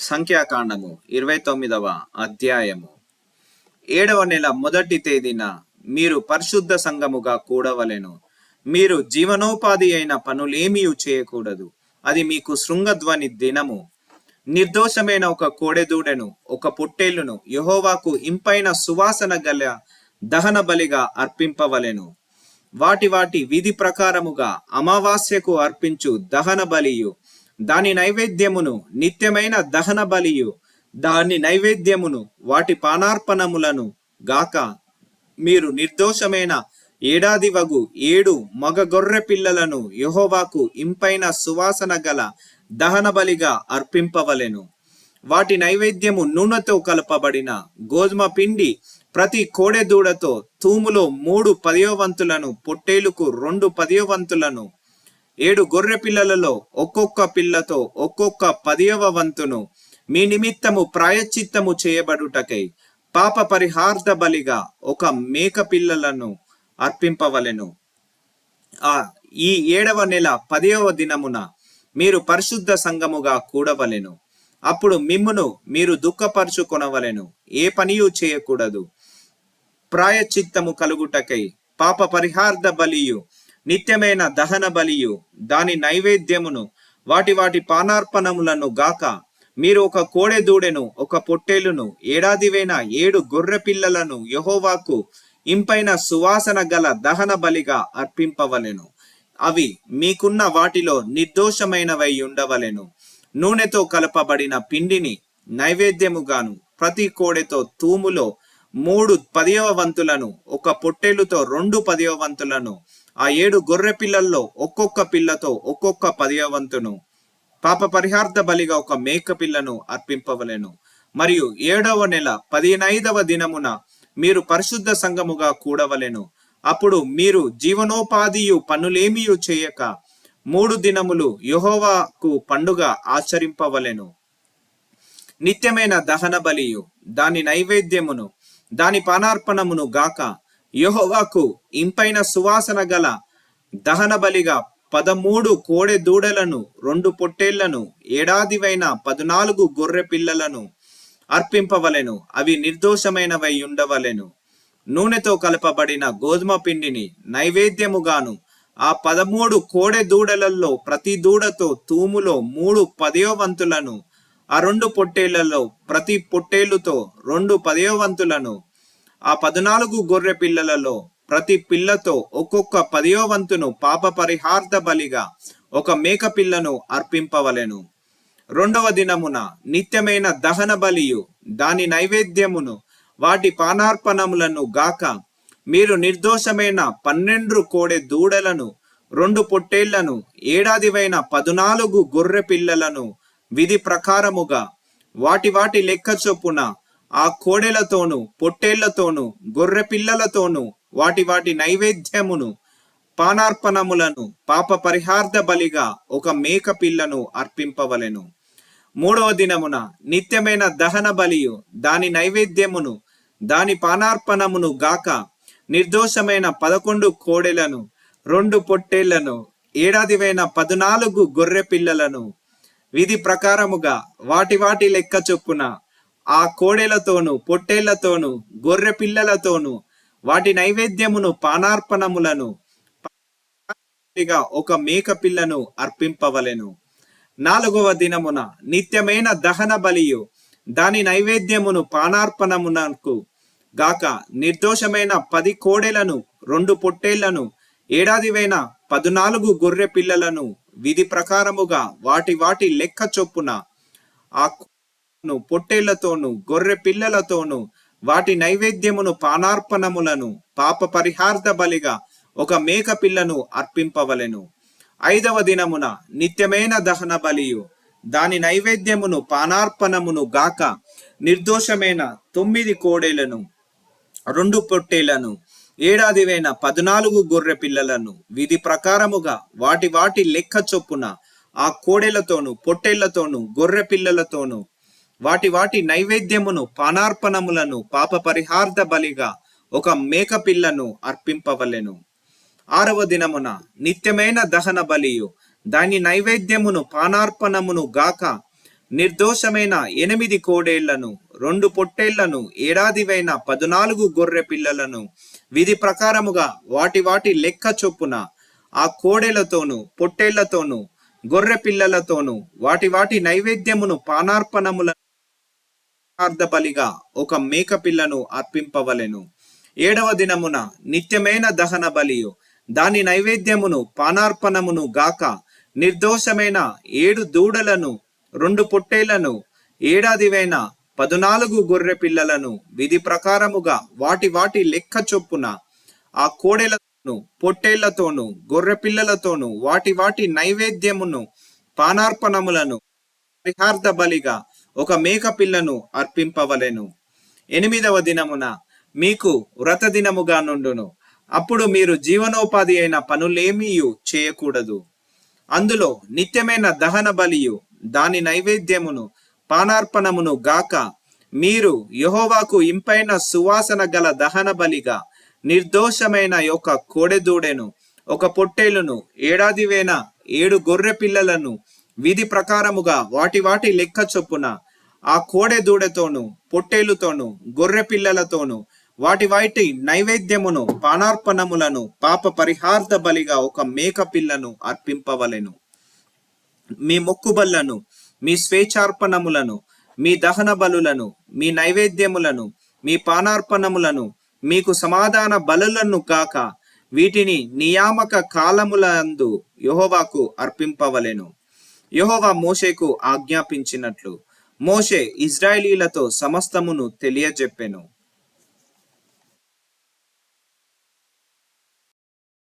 సంఖ్యాకాండము 29వ అధ్యాయము. 7వ నెల మొదటి తేదీన మీరు పరిశుద్ధ సంఘముగా కూడవలెను. మీరు జీవనోపాధి అయిన పనులేమీ చేయకూడదు. అది మీకు శృంగధ్వని దినము. నిర్దోషమైన ఒక కోడెదూడెను, ఒక పొట్టేలును యెహోవాకు ఇంపైన సువాసన గల దహన బలిగా అర్పింపవలెను. వాటి వాటి విధి ప్రకారముగా అమావాస్యకు అర్పించు దహన బలియు దాని నైవేద్యమును, నిత్యమైన దహన బలియు దాని నైవేద్యమును, వాటి పానార్పణములను గాక మీరు నిర్దోషమైన ఏడాది వగు 7 మగ గొర్రె పిల్లలను యెహోవాకు ఇంపైన సువాసన గల దహన బలిగా అర్పింపవలెను. వాటి నైవేద్యము నూనెతో కలపబడిన గోధుమ పిండి ప్రతి కోడెదూడతో తూములో 3 10వ వంతులను, పొట్టేలుకు 2 10వ వంతులను, 7 గొర్రె పిల్లలలో ఒక్కొక్క పిల్లతో ఒక్కొక్క 10వ వంతును మీ నిమిత్తము ప్రాయశ్చిత్తము చేయబడుటకై పాప పరిహార్థ బలిగా ఒక మేక పిల్లలను అర్పింపవలెను. ఈ 7వ నెల 10వ దినమున మీరు పరిశుద్ధ సంఘముగా కూడవలెను. అప్పుడు మిమ్మును మీరు దుఃఖపరచుకొనవలెను. ఏ పనియు చేయకూడదు. ప్రాయశ్చిత్తము కలుగుటకై పాప పరిహార్థ బలియు, నిత్యమైన దహన బలియు దాని నైవేద్యమును, వాటి వాటి పానార్పణములను గాక మీరు ఒక కోడెదూడెను, ఒక పొట్టేలును, ఏడాదివైన 7 గొర్రె పిల్లలను యెహోవాకు ఇంపైన సువాసన గల దహన బలిగా అర్పింపవలెను. అవి మీకున్న వాటిలో నిర్దోషమైనవై ఉండవలెను. నూనెతో కలపబడిన పిండిని నైవేద్యముగాను ప్రతి కోడెతో తూములో 3 10వ వంతులను, ఒక పొట్టేలుతో 2 10వ వంతులను, ఆ 7 గొర్రె పిల్లల్లో ఒక్కొక్క పిల్లతో ఒక్కొక్క 10వ వంతును పాప పరిహార్థ బలిగా ఒక మేక పిల్లను అర్పింపవలెను. మరియు 7వ నెల 15వ దినమున మీరు పరిశుద్ధ సంఘముగా కూడవలెను. అప్పుడు మీరు జీవనోపాధియు పనులేమీ చేయక 3 దినములు యెహోవాకు పండుగ ఆచరింపవలెను. నిత్యమైన దహన బలియు దాని నైవేద్యమును, దాని పానార్పణమును గాక యెహోవాకు ఇంపైన సువాసన గల దహన బలిగా 13 కోడె దూడలను, 2 పొట్టేళ్లను, ఏడాదివైన 14 గొర్రె పిల్లలను అర్పింపవలెను. అవి నిర్దోషమైనవై ఉండవలెను. నూనెతో కలపబడిన గోధుమ పిండిని నైవేద్యముగాను, ఆ 13 కోడె దూడలలో ప్రతి దూడతో తూములో 3 10వ వంతులను, ఆ 2 పొట్టేళ్లలో ప్రతి పొట్టేలుతో 2 10వ వంతులను, ఆ 14 గొర్రె పిల్లలలో ప్రతి పిల్లతో ఒక్కొక్క 10వ వంతును పాప పరిహార్థ బలిగా ఒక మేక పిల్లను అర్పింపవలెను. 2వ దినమున నిత్యమైన దహన బలియు దాని నైవేద్యమును, వాటి పానార్పణములను గాక మీరు నిర్దోషమైన 12 కోడె దూడలను, 2 పొట్టేళ్లను, ఏడాదివైన 14 గొర్రె పిల్లలను విధి ప్రకారముగా వాటి వాటి లెక్క చొప్పున ఆ కోడెలతోను, పొట్టేళ్లతోను, గొర్రె పిల్లలతోను వాటి వాటి నైవేద్యమును, పానార్పణములను పాప పరిహార్థ బలిగా ఒక మేక పిల్లను అర్పింపవలెను. 3వ దినమున నిత్యమైన దహన బలియు దాని నైవేద్యమును, దాని పానార్పణమును గాక నిర్దోషమైన 11 కోడెలను, 2 పొట్టేళ్లను, ఏడాదివైన 14 గొర్రె పిల్లలను విధి ప్రకారముగా వాటి వాటి లెక్క చొప్పున ఆ కోడెలతోను, పొట్టేళ్లతోను, గొర్రె పిల్లలతోను వాటి నైవేద్యమును, పానార్పణములను ఒక మేక పిల్లను అర్పింపవలెను. 4వ దినమున నిత్యమైన దహన బలియు దాని నైవేద్యమును, పానార్పణమునకు గాక నిర్దోషమైన 10 కోడెలను, 2 పొట్టేళ్లను, ఏడాదివైన 14 గొర్రె పిల్లలను విధి ప్రకారముగా వాటి వాటి లెక్క చొప్పున ఆ పొట్టేళ్లతోను, గొర్రె పిల్లలతోను వాటి నైవేద్యమును, పానార్పణములను పాప పరిహార్థ బలిగా ఒక మేక పిల్లను అర్పింపవలెను. 5వ దినమున నిత్యమైన దహన బలియు దాని నైవేద్యమును, పానార్పణమును గాక నిర్దోషమైన 9 కోడెలను, 2 పొట్టేళ్లను, ఏడాదివైన 14 గొర్రె పిల్లలను విధి ప్రకారముగా వాటి వాటి లెక్క చొప్పున ఆ కోడెలతోను, పొట్టేళ్లతోను, గొర్రె పిల్లలతోను వాటి వాటి నైవేద్యమును, పానార్పణములను పాప పరిహార్థ బలిగా ఒక మేక పిల్లను అర్పింపవలెను. 6వ దినమున నిత్యమైన దహన బలియు దాని నైవేద్యమును, పానార్పణమును గాక నిర్దోషమైన 8 కోడేళ్లను, 2 పొట్టేళ్లను, ఏడాదివైన 14 గొర్రె పిల్లలను విధి ప్రకారముగా వాటి వాటి లెక్క చొప్పున ఆ కోడెలతోనూ పొట్టేళ్లతోనూ గొర్రె పిల్లలతోనూ వాటి వాటి నైవేద్యమును పానార్పణముల బలిగా ఒక మేక పిల్లను అర్పింపవలెను. 7వ దినమున నిత్యమైన దహన బలియు దాని నైవేద్యమును పానార్పణమును గాక నిర్దోషమైన 7 దూడలను, 2 పొట్టేళ్లను, ఏడాదివైన 14 గొర్రె పిల్లలను విధి ప్రకారముగా వాటి వాటి లెక్క చొప్పున ఆ కోడెలతోనూ పొట్టేళ్లతోనూ గొర్రె పిల్లలతోనూ వాటి వాటి నైవేద్యమును పానార్పణములను పరిహార్థ బలిగా ఒక మేక పిల్లను అర్పింపవలెను. 8వ దినమున మీకు వ్రత దినముగా నుండును. అప్పుడు మీరు జీవనోపాధి అయిన పనులేమీయు చేయకూడదు. అందులో నిత్యమైన దహన బలియు దాని నైవేద్యమును పానార్పణమును గాక మీరు యెహోవాకు ఇంపైన సువాసన గల దహన బలిగా నిర్దోషమైన యొక్క కోడెదూడెను, 1 పొట్టేలును, ఏడాదివైన 7 గొర్రె పిల్లలను విధి ప్రకారముగా వాటి వాటి లెక్క చొప్పున ఆ కోడె దూడతోను పొట్టేలుతోను గొర్రె పిల్లలతోను వాటి వాటి నైవేద్యమును పానార్పణములను పాప పరిహార్థ బలిగా ఒక మేక పిల్లను అర్పింపవలెను. మీ మొక్కుబళ్లను, మీ స్వేచ్ఛార్పణములను, మీ దహన బలులను, మీ నైవేద్యములను, మీ పానార్పణములను, మీకు సమాధాన బలులను కాక వీటిని నియామక కాలములందు యెహోవాకు అర్పింపవలెను. యెహోవా మోషేకు ఆజ్ఞాపించినట్లు మోషే ఇజ్రాయేలీలతో సమస్తమును తెలియజెప్పెను.